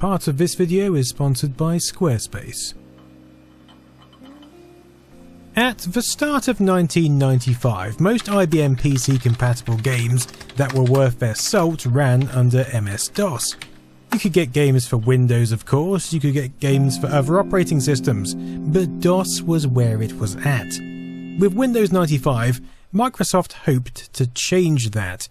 Part of this video is sponsored by SquareSpace. At the start of 1995, most IBM PC-compatible games that were worth their salt ran under MS-DOS. You could get games for Windows, of course, you could get games for other operating systems, but DOS was where it was at. With Windows 95, Microsoft hoped to change that.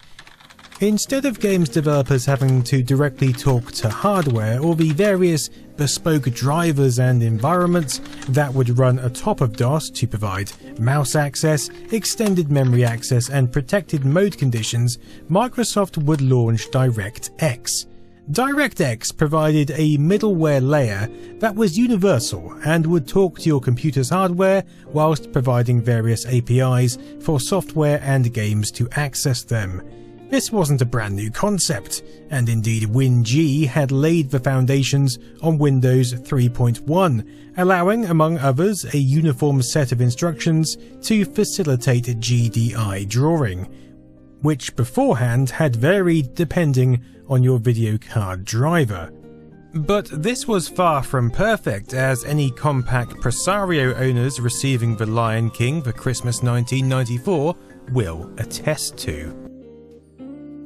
Instead of games developers having to directly talk to hardware or the various bespoke drivers and environments that would run atop of DOS to provide mouse access, extended memory access and protected mode conditions, Microsoft would launch DirectX. DirectX provided a middleware layer that was universal and would talk to your computer's hardware whilst providing various APIs for software and games to access them. This wasn't a brand new concept, and indeed WinG had laid the foundations on Windows 3.1, allowing, among others, a uniform set of instructions to facilitate GDI drawing, which beforehand had varied depending on your video card driver. But this was far from perfect, as any compact Presario owners receiving The Lion King for Christmas 1994 will attest to.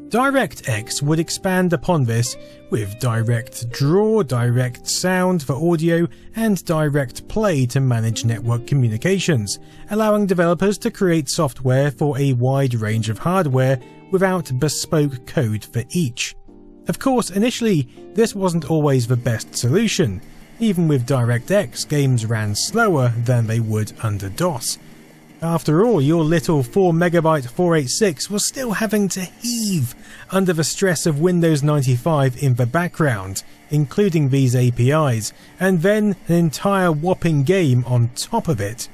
DirectX would expand upon this with Direct Draw, Direct Sound for audio, and Direct Play to manage network communications, allowing developers to create software for a wide range of hardware without bespoke code for each. Of course, initially, this wasn't always the best solution. Even with DirectX, games ran slower than they would under DOS. After all, your little 4MB 486 was still having to heave under the stress of Windows 95 in the background, including these APIs, and then an entire whopping game on top of it.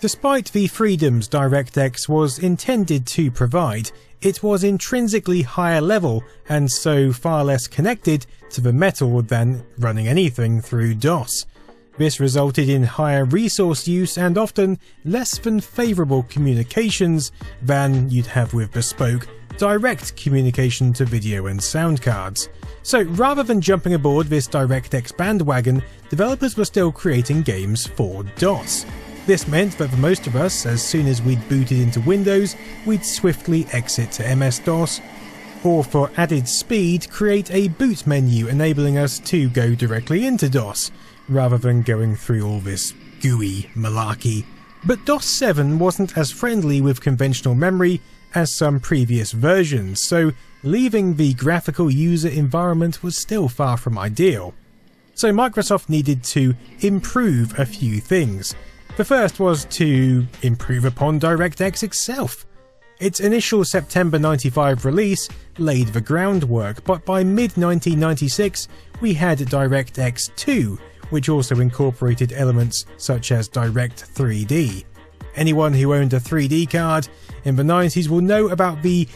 Despite the freedoms DirectX was intended to provide, it was intrinsically higher level and so far less connected to the metal than running anything through DOS. This resulted in higher resource use and often less than favourable communications than you'd have with bespoke, direct communication to video and sound cards. So rather than jumping aboard this DirectX bandwagon, developers were still creating games for DOS. This meant that for most of us, as soon as we'd booted into Windows, we'd swiftly exit to MS-DOS, or for added speed, create a boot menu enabling us to go directly into DOS, rather than going through all this GUI malarkey. But DOS 7 wasn't as friendly with conventional memory as some previous versions, so leaving the graphical user environment was still far from ideal. So Microsoft needed to improve a few things. The first was to improve upon DirectX itself. Its initial September 95 release laid the groundwork, but by mid-1996 we had DirectX 2, which also incorporated elements such as Direct 3D. Anyone who owned a 3D card in the 90s will know about the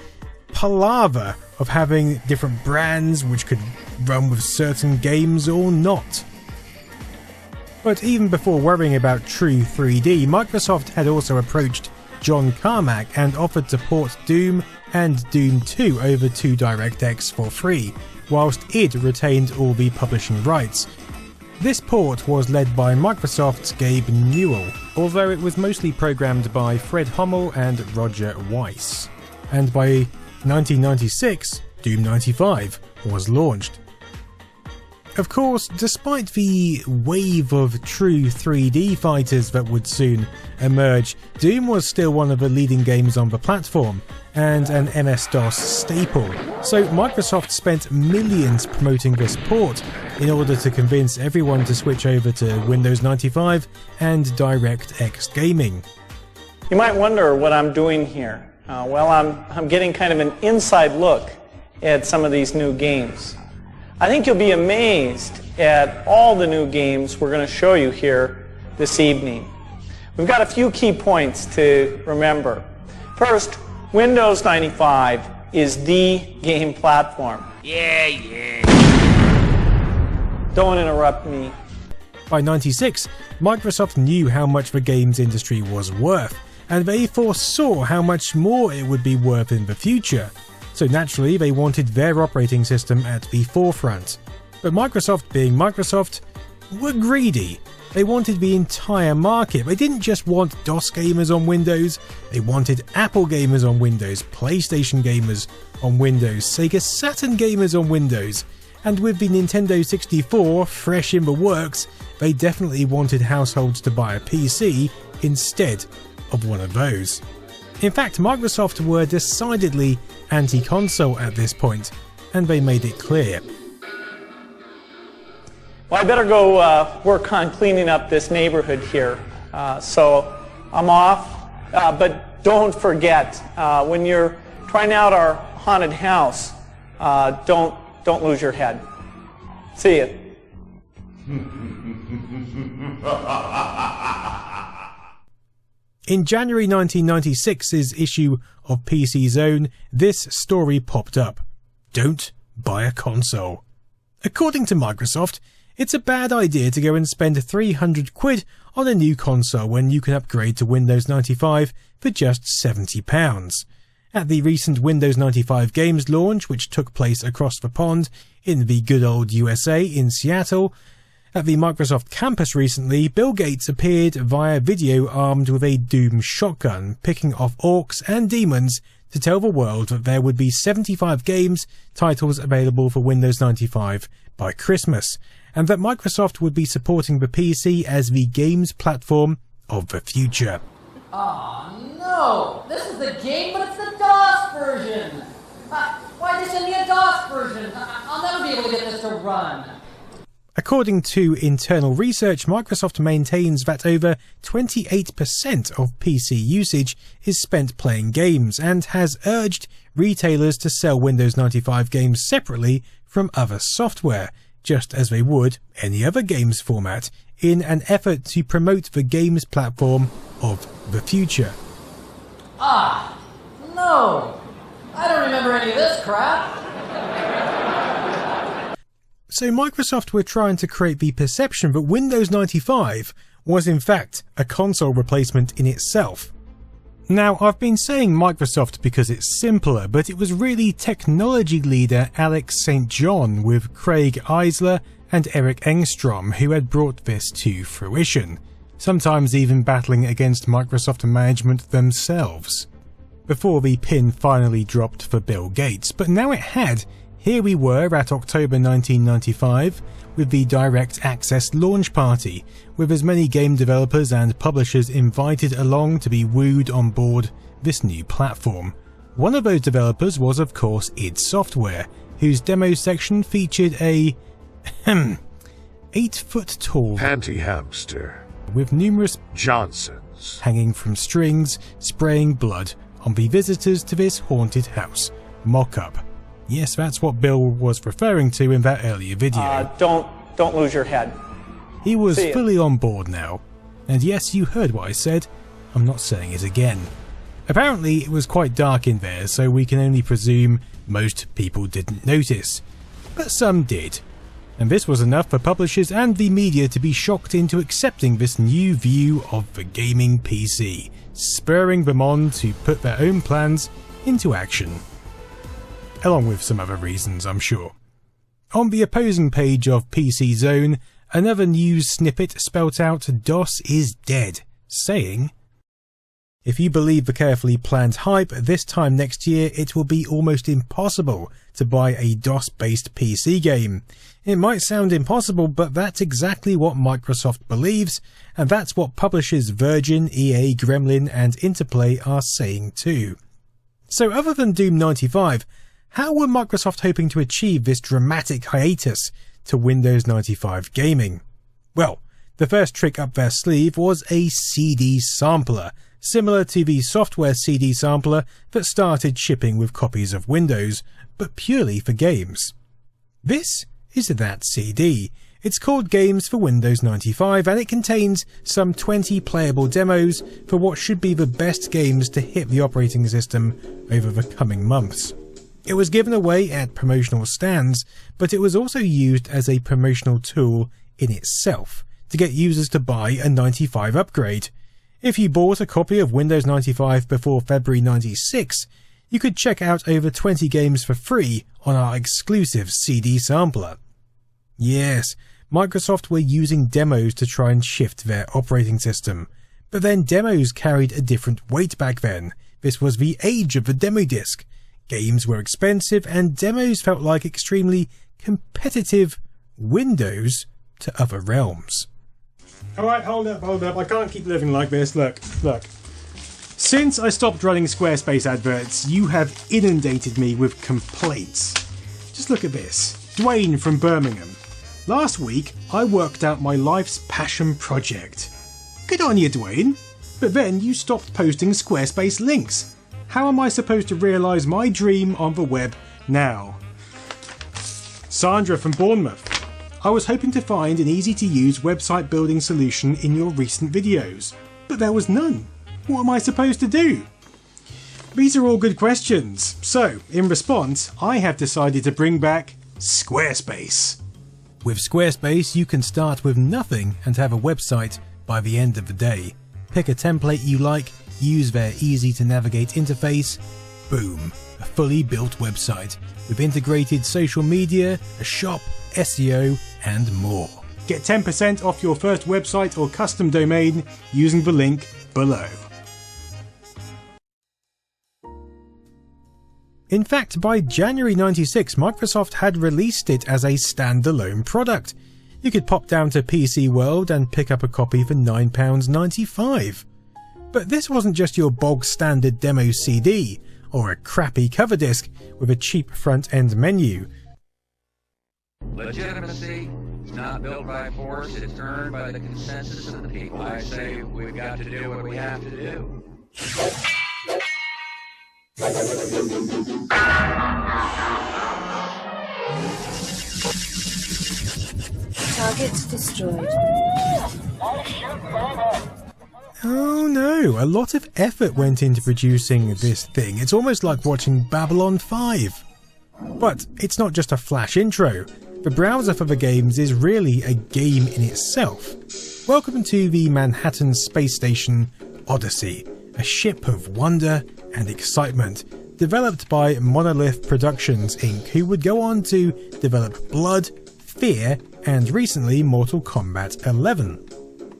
palaver of having different brands which could run with certain games or not. But even before worrying about true 3D, Microsoft had also approached John Carmack and offered to port Doom and Doom 2 over to DirectX for free, whilst id retained all the publishing rights. This port was led by Microsoft's Gabe Newell, although it was mostly programmed by Fred Hummel and Roger Weiss. And by 1996, Doom 95 was launched. Of course, despite the wave of true 3D fighters that would soon emerge, Doom was still one of the leading games on the platform, and an MS-DOS staple, so Microsoft spent millions promoting this port in order to convince everyone to switch over to Windows 95 and DirectX gaming. You might wonder what I'm doing here. Well, I'm getting kind of an inside look at some of these new games. I think you'll be amazed at all the new games we're going to show you here this evening. We've got a few key points to remember. First, Windows 95 is the game platform. Yeah. Don't interrupt me. By 96, Microsoft knew how much the games industry was worth, and they foresaw how much more it would be worth in the future. so naturally they wanted their operating system at the forefront. But Microsoft, being Microsoft, were greedy. They wanted the entire market. They didn't just want DOS gamers on Windows, they wanted Apple gamers on Windows, PlayStation gamers on Windows, Sega Saturn gamers on Windows, and with the Nintendo 64 fresh in the works, they definitely wanted households to buy a PC instead of one of those. In fact, Microsoft were decidedly anti-console at this point, and they made it clear. Well, I better go work on cleaning up this neighborhood here. So I'm off, but don't forget, when you're trying out our haunted house, don't lose your head. See ya. In January 1996's issue of PC Zone, this story popped up. Don't buy a console. According to Microsoft, it's a bad idea to go and spend £300 on a new console when you can upgrade to Windows 95 for just £70. At the recent Windows 95 games launch, which took place across the pond in the good old USA in Seattle, at the Microsoft campus recently, Bill Gates appeared via video armed with a Doom shotgun, picking off orcs and demons to tell the world that there would be 75 games titles available for Windows 95 by Christmas, and that Microsoft would be supporting the PC as the games platform of the future. Oh no! This is the game, but it's the DOS version! Why did you send me a DOS version? I'll never be able to get this to run. According to internal research, Microsoft maintains that over 28% of PC usage is spent playing games, and has urged retailers to sell Windows 95 games separately from other software, just as they would any other games format, in an effort to promote the games platform of the future. Ah, no! I don't remember any of this crap! So Microsoft were trying to create the perception that Windows 95 was in fact a console replacement in itself. Now, I've been saying Microsoft because it's simpler, but it was really technology leader Alex St. John with Craig Eisler and Eric Engstrom who had brought this to fruition, sometimes even battling against Microsoft management themselves, before the pin finally dropped for Bill Gates. But now it had. Here we were at October 1995 with the Direct Access launch party, with as many game developers and publishers invited along to be wooed on board this new platform. One of those developers was of course id Software, whose demo section featured a 8-foot tall panty hamster with numerous Johnsons hanging from strings, spraying blood on the visitors to this haunted house mock-up. Yes, that's what Bill was referring to in that earlier video. Don't lose your head. He was fully on board now. And yes, you heard what I said. I'm not saying it again. Apparently it was quite dark in there, so we can only presume most people didn't notice. But some did. And this was enough for publishers and the media to be shocked into accepting this new view of the gaming PC, spurring them on to put their own plans into action. Along with some other reasons, I'm sure. On the opposing page of PC Zone, another news snippet spelt out DOS is dead, saying, "If you believe the carefully planned hype, this time next year it will be almost impossible to buy a DOS-based PC game. It might sound impossible, but that's exactly what Microsoft believes, and that's what publishers Virgin, EA, Gremlin and Interplay are saying too." So other than Doom 95, how were Microsoft hoping to achieve this dramatic hiatus to Windows 95 gaming? Well, the first trick up their sleeve was a CD sampler, similar to the software CD sampler that started shipping with copies of Windows, but purely for games. This is that CD. It's called Games for Windows 95 and it contains some 20 playable demos for what should be the best games to hit the operating system over the coming months. It was given away at promotional stands, but it was also used as a promotional tool in itself to get users to buy a 95 upgrade. If you bought a copy of Windows 95 before February 96, you could check out over 20 games for free on our exclusive CD sampler. Yes, Microsoft were using demos to try and shift their operating system, but then demos carried a different weight back then. This was the age of the demo disc. Games were expensive and demos felt like extremely competitive windows to other realms. Alright, hold up, I can't keep living like this, look. Since I stopped running Squarespace adverts, you have inundated me with complaints. Just look at this. Dwayne from Birmingham. Last week, I worked out my life's passion project. Good on you, Dwayne. But then you stopped posting Squarespace links. How am I supposed to realise my dream on the web now? Sandra from Bournemouth. I was hoping to find an easy-to-use website building solution in your recent videos, but there was none. What am I supposed to do? These are all good questions. So, in response, I have decided to bring back Squarespace. With Squarespace, you can start with nothing and have a website by the end of the day. Pick a template you like, use their easy-to-navigate interface. Boom, a fully built website with integrated social media, a shop, SEO, and more. Get 10% off your first website or custom domain using the link below. In fact, by January 96, Microsoft had released it as a standalone product. You could pop down to PC World and pick up a copy for £9.95. But this wasn't just your bog standard demo CD, or a crappy cover disc with a cheap front-end menu. Legitimacy is not built by force, it's earned by the consensus of the people. I say we've got to do what we have to do. Target destroyed. Oh no, a lot of effort went into producing this thing. It's almost like watching Babylon 5. But it's not just a flash intro. The browser for the games is really a game in itself. Welcome to the Manhattan space station Odyssey, a ship of wonder and excitement, developed by Monolith Productions Inc., who would go on to develop Blood, Fear, and recently Mortal Kombat 11.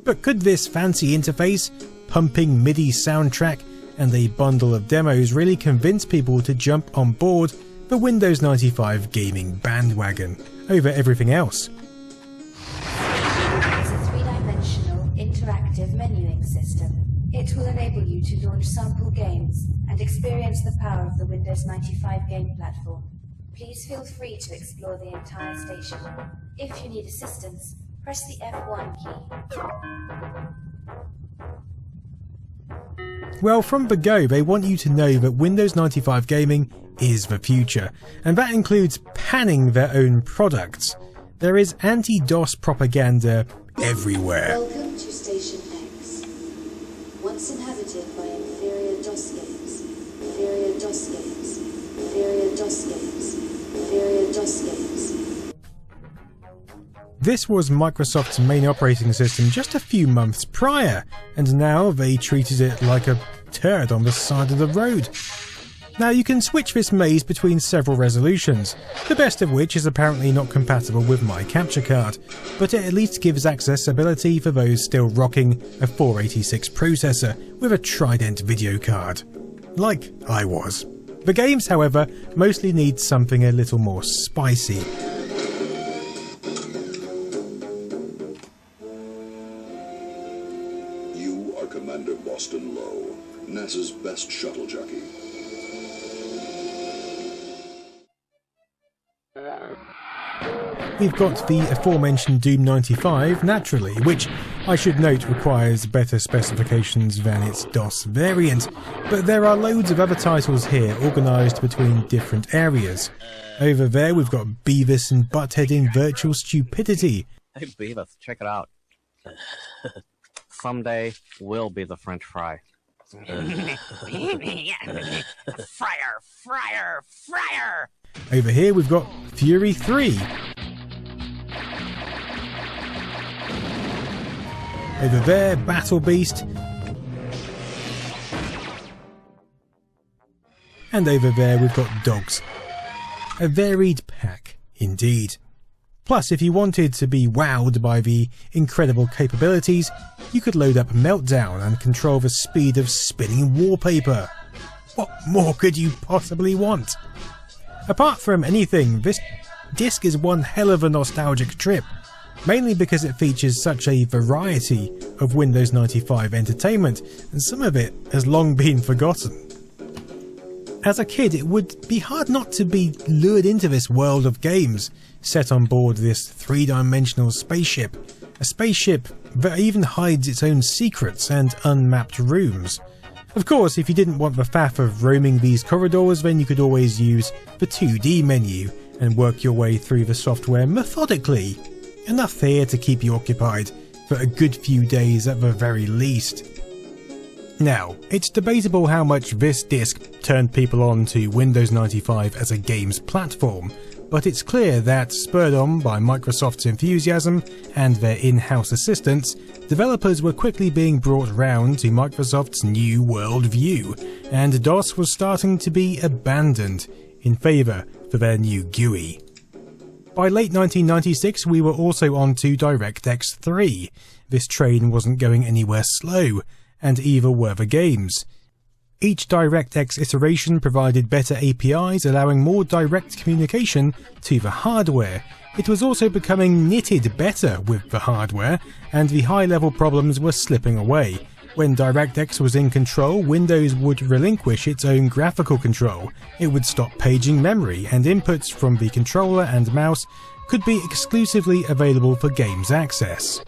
But could this fancy interface, pumping MIDI soundtrack, and a bundle of demos really convince people to jump on board the Windows 95 gaming bandwagon over everything else? It's a three-dimensional interactive menuing system. It will enable you to launch sample games and experience the power of the Windows 95 game platform. Please feel free to explore the entire station. If you need assistance, press the F1 key. Well, from the go, they want you to know that Windows 95 gaming is the future, and that includes panning their own products. There is anti-DOS propaganda everywhere. Welcome to Station X. Once inhabited by inferior DOS games, inferior DOS games, inferior DOS games, inferior DOS games. This was Microsoft's main operating system just a few months prior, and now they treated it like a turd on the side of the road. Now you can switch this maze between several resolutions, the best of which is apparently not compatible with my capture card, but it at least gives accessibility for those still rocking a 486 processor with a Trident video card. Like I was. The games, however, mostly need something a little more spicy. You are Commander Boston Lowe, NASA's best shuttle jockey. We've got the aforementioned Doom 95, naturally, which I should note requires better specifications than its DOS variant, but there are loads of other titles here organised between different areas. Over there we've got Beavis and Butthead in Virtual Stupidity. Hey Beavis, check it out. Someday we'll be the French fry. Fryer! Over here we've got Fury 3. Over there, Battle Beast. and over there we've got dogs. A varied pack, indeed. Plus, if you wanted to be wowed by the incredible capabilities, you could load up Meltdown and control the speed of spinning wallpaper. What more could you possibly want? Apart from anything, this disc is one hell of a nostalgic trip, mainly because it features such a variety of Windows 95 entertainment, and some of it has long been forgotten. As a kid, it would be hard not to be lured into this world of games set on board this three-dimensional spaceship, a spaceship that even hides its own secrets and unmapped rooms. Of course, if you didn't want the faff of roaming these corridors, then you could always use the 2D menu and work your way through the software methodically. Enough here to keep you occupied for a good few days at the very least. Now, it's debatable how much this disc turned people on to Windows 95 as a games platform, but it's clear that, spurred on by Microsoft's enthusiasm and their in-house assistants, developers were quickly being brought round to Microsoft's new worldview, and DOS was starting to be abandoned in favour for their new GUI. By late 1996 we were also on to DirectX 3. This train wasn't going anywhere slow, and either were the games. Each DirectX iteration provided better APIs, allowing more direct communication to the hardware. It was also becoming knitted better with the hardware, and the high-level problems were slipping away. When DirectX was in control, Windows would relinquish its own graphical control. It would stop paging memory, and inputs from the controller and mouse could be exclusively available for games access.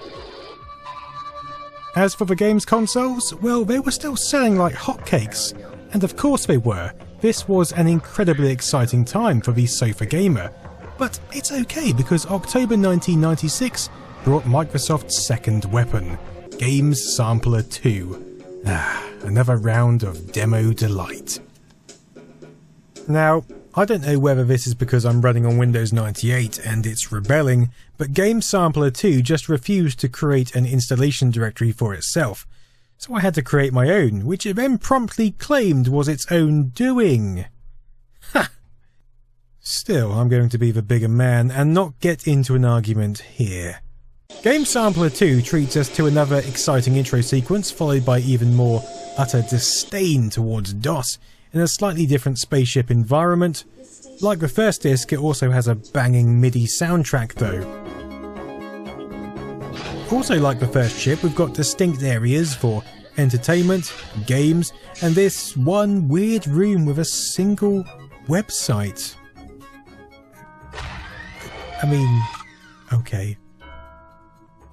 As for the games consoles, well, they were still selling like hotcakes. And of course they were. This was an incredibly exciting time for the sofa gamer. But it's okay, because October 1996 brought Microsoft's second weapon, Games Sampler 2. Another round of demo delight. Now, I don't know whether this is because I'm running on Windows 98 and it's rebelling, but Games Sampler 2 just refused to create an installation directory for itself, so I had to create my own, which it then promptly claimed was its own doing. Ha! Still, I'm going to be the bigger man and not get into an argument here. Game Sampler 2 treats us to another exciting intro sequence, followed by even more utter disdain towards DOS in a slightly different spaceship environment. Like the first disc, it also has a banging MIDI soundtrack though. Also like the first ship, we've got distinct areas for entertainment, games, and this one weird room with a single website. I mean, okay.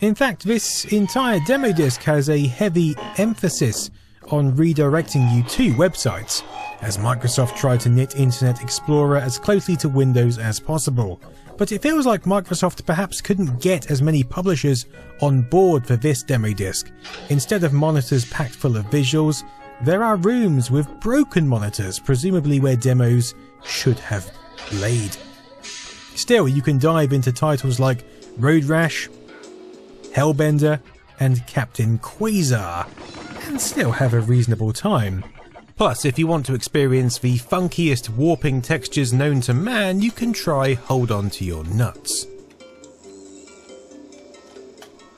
In fact, this entire demo disc has a heavy emphasis on redirecting you to websites, as Microsoft tried to knit Internet Explorer as closely to Windows as possible. But it feels like Microsoft perhaps couldn't get as many publishers on board for this demo disc. Instead of monitors packed full of visuals, there are rooms with broken monitors, presumably where demos should have laid. Still, you can dive into titles like Road Rash, Hellbender, and Captain Quasar, and still have a reasonable time. Plus, if you want to experience the funkiest warping textures known to man, you can try Hold On To Your Nuts.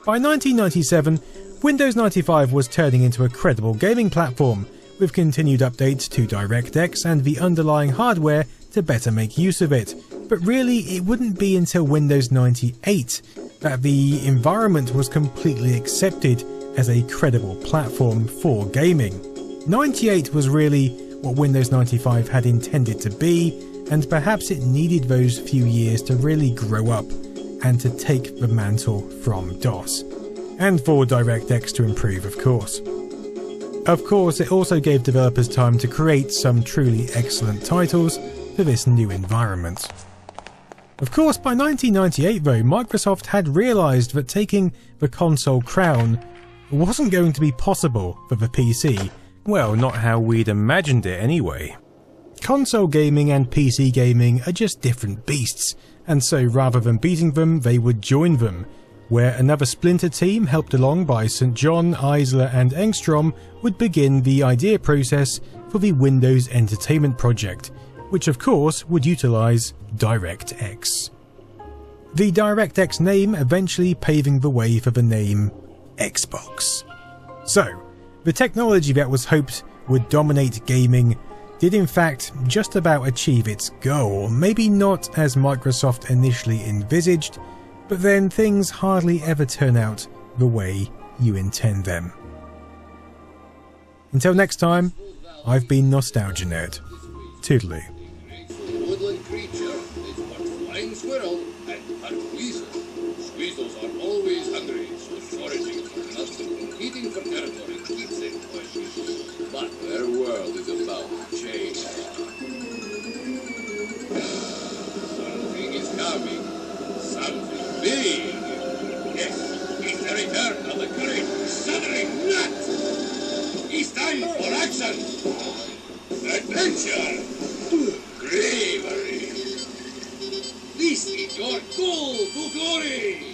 By 1997, Windows 95 was turning into a credible gaming platform, with continued updates to DirectX and the underlying hardware to better make use of it. But really, it wouldn't be until Windows 98 that the environment was completely accepted as a credible platform for gaming. 98 was really what Windows 95 had intended to be, and perhaps it needed those few years to really grow up and to take the mantle from DOS. And for DirectX to improve, of course. Of course, it also gave developers time to create some truly excellent titles for this new environment. Of course, by 1998 though, Microsoft had realised that taking the console crown wasn't going to be possible for the PC. Well, not how we'd imagined it anyway. Console gaming and PC gaming are just different beasts, and so rather than beating them, they would join them, where another splinter team, helped along by St. John, Eisler and Engstrom, would begin the idea process for the Windows Entertainment Project, which of course would utilise DirectX. The DirectX name eventually paving the way for the name Xbox. So, the technology that was hoped would dominate gaming did in fact just about achieve its goal, maybe not as Microsoft initially envisaged, but then things hardly ever turn out the way you intend them. Until next time, I've been Nostalgia Nerd. Toodaloo. Woodland creature is one flying squirrel and one weasel. Weasels are always hungry, so foraging for nuts and competing for territory keeps them pushing. But their world is about to change. Something is coming. Something big. Yes, it's the return of the great southern nut. It's time for action. Adventure. Bravery. This is your call to glory.